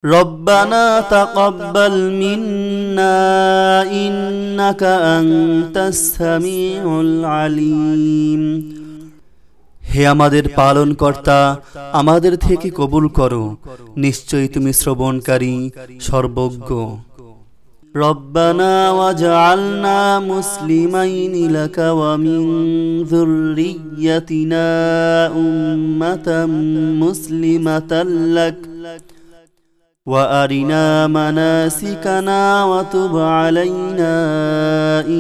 রব্বানা তাকাব্বাল মিন্না ইন্নাকা আনতাস সামিউল আলিম। হে আমাদের পালনকর্তা, আমাদের থেকে কবুল করো, নিশ্চয়ই তুমি শ্রবণকারী, সর্বজ্ঞ। রব্বানা ওয়াজআলনা মুসলিমাইনি লাকা ওয়া মিন যুররিয়্যাতিনা উম্মাতাম মুসলিমাতাল লাক ওয়া আরিনা মানাসিকানা ওয়া তুব আলাইনা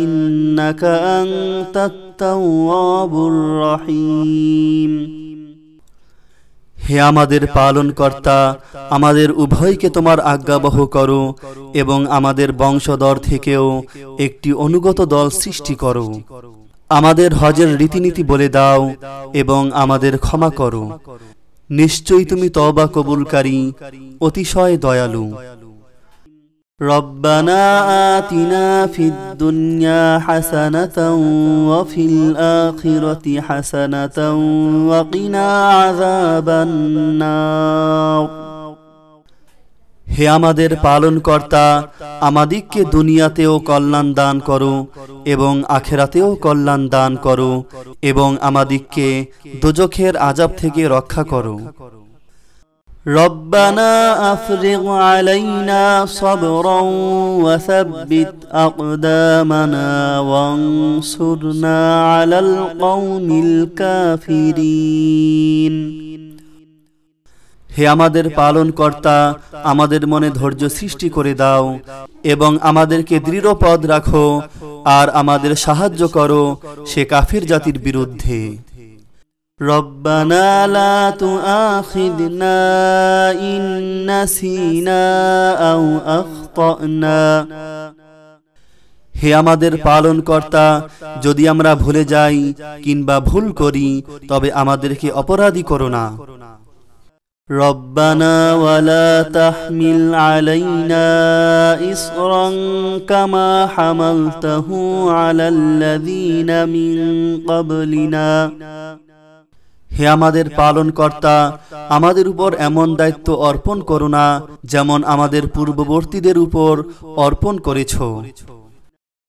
ইন্নাকা আনতাত তাওয়াবুর রহিম। হে আমাদের পালনকর্তা, আমাদের উভয়কে তোমার আজ্ঞাবহ করো এবং আমাদের বংশধর থেকেও একটি অনুগত দল সৃষ্টি করো। আমাদের হজের রীতিনীতি বলে দাও এবং আমাদের ক্ষমা করো, নিশ্চয়ই তুমি তওবা কবুলকারী, অতিশয় দয়ালু। রব্বানা আতিনা ফিদ দুনিয়া হাসানাতাও ওয়া ফিল আখিরাতি হাসানাতাও ওয়া কিনা আযাবান নার। হে আমাদের পালনকর্তা, আমাদিগকে দুনিয়াতেও কল্যাণ দান করো এবং আখিরাতেও কল্যাণ দান করো এবং আমাদিগকে দোজখের আযাব থেকে রক্ষা করো। রব্বানা আফরিগ আলাইনা সাবরান ওয়া সাব্বিত আকদামানা ওয়ানসুরনা আলাল কওমিল কাফিরিন। হে আমাদের পালনকর্তা, আমাদের মনে ধৈর্য সৃষ্টি করে দাও এবং আমাদেরকে দৃঢ় পদ রাখো আর আমাদের সাহায্য করো সে কাফির জাতির বিরুদ্ধে। রব্বানা লা তুআখিযনা ইন নাসিনা আও আখতানা। হে আমাদের পালনকর্তা, যদি আমরা ভুলে যাই কিংবা ভুল করি তবে আমাদেরকে অপরাধী করো না। রব্বানা ওয়ালা তাহমিল আলাইনা ইসরান কামা হামালতাহু আলাল্লাযীনা মিন ক্বাবলিনা। হে আমাদের পালনকর্তা, আমাদের উপর এমন দায়িত্ব অর্পণ করো না যেমন আমাদের পূর্ববর্তীদের উপর অর্পণ করেছ।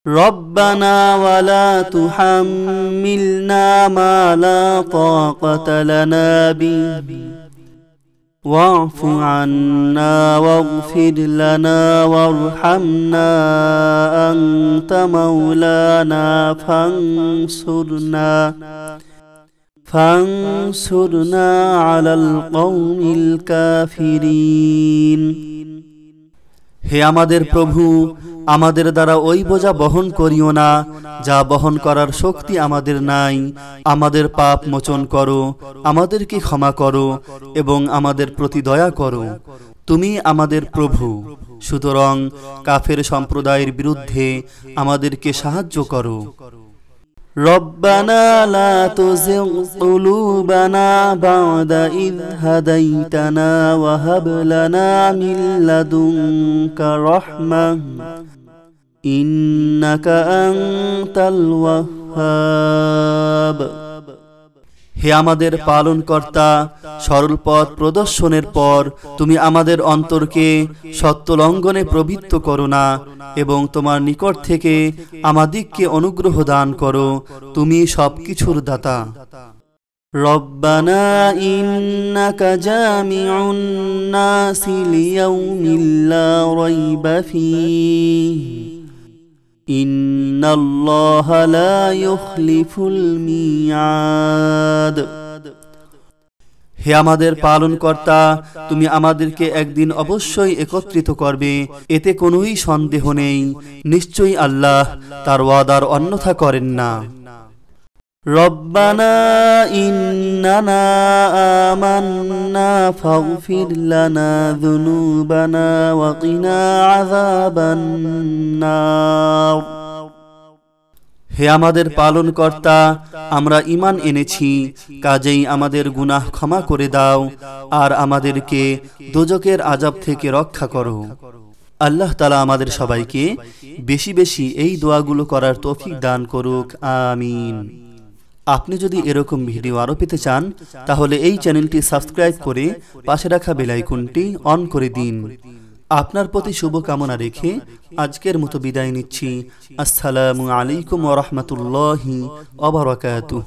রব্বানা ওয়ালা তুহাম্মিলনা মা লা তাকাতা লানা বিহি ওয়া'ফু আন্না ওয়াগফির লানা ওয়ারহামনা আনতা মাওলানা ফানসুরনা আলাল কওমিল কাফিরিন। হে আমাদের প্রভু, আমাদের দ্বারা ওই বোঝা বহন করিও না যা বহন করার শক্তি আমাদের নাই। আমাদের পাপ মোচন করো, আমাদেরকে ক্ষমা করো এবং আমাদের প্রতি দয়া করো। তুমি আমাদের প্রভু, সুতরাং কাফের সম্প্রদায়ের বিরুদ্ধে আমাদেরকে সাহায্য করো। রব্বানা লা তুযিগ কুলুবানা বা'দা ইয হাদাইতানা ওয়া হাব লানা মিন লাদুনকা রাহমাহ ইন্নাকা আনতাল ওয়াহ্হাব। হে আমাদের পালনকর্তা, সরল পথ প্রদর্শনের পর তুমি আমাদের অন্তরকে সত্য লঙ্ঘনে প্রবৃত্ত করো না এবং তোমার নিকট থেকে আমাদিগকে অনুগ্রহ দান করো, তুমি সবকিছুর দাতা। রব্বানা ইন্নাকা জামিউন নাসি লিয়াউমিন লা রাইবা ফীহি ইন্নাল্লাহা লা ইউখলিফুল মিয়াদ। হে আমাদের পালনকর্তা, তুমি আমাদেরকে একদিন অবশ্যই একত্রিত করবে, এতে কোনোই সন্দেহ নেই। নিশ্চয়ই আল্লাহ তার ওয়াদার অন্যথা করেন না। রব্বানা ইন্নানা আমান্না ফাগফির লানা যুনুবানা ওয়া কিনা আযাবান নার। হে আমাদের পালনকর্তা, আমরা ঈমান এনেছি, কাজেই আমাদের গুনাহ ক্ষমা করে দাও আর আমাদেরকে দোজখের আযাব থেকে রক্ষা করো। আল্লাহ তাআলা আমাদের সবাইকে বেশি বেশি এই দোয়াগুলো করার তৌফিক দান করুক। আমিন। আপনি যদি এরকম ভিডিও আরও পেতে চান তাহলে এই চ্যানেলটি সাবস্ক্রাইব করে পাশে রাখা বেল আইকনটি অন করে দিন। আপনার প্রতি শুভ কামনা রেখে আজকের মতো বিদায় নিচ্ছি। আসসালামু আলাইকুম ওয়া রাহমাতুল্লাহি ওয়া বারাকাতুহু।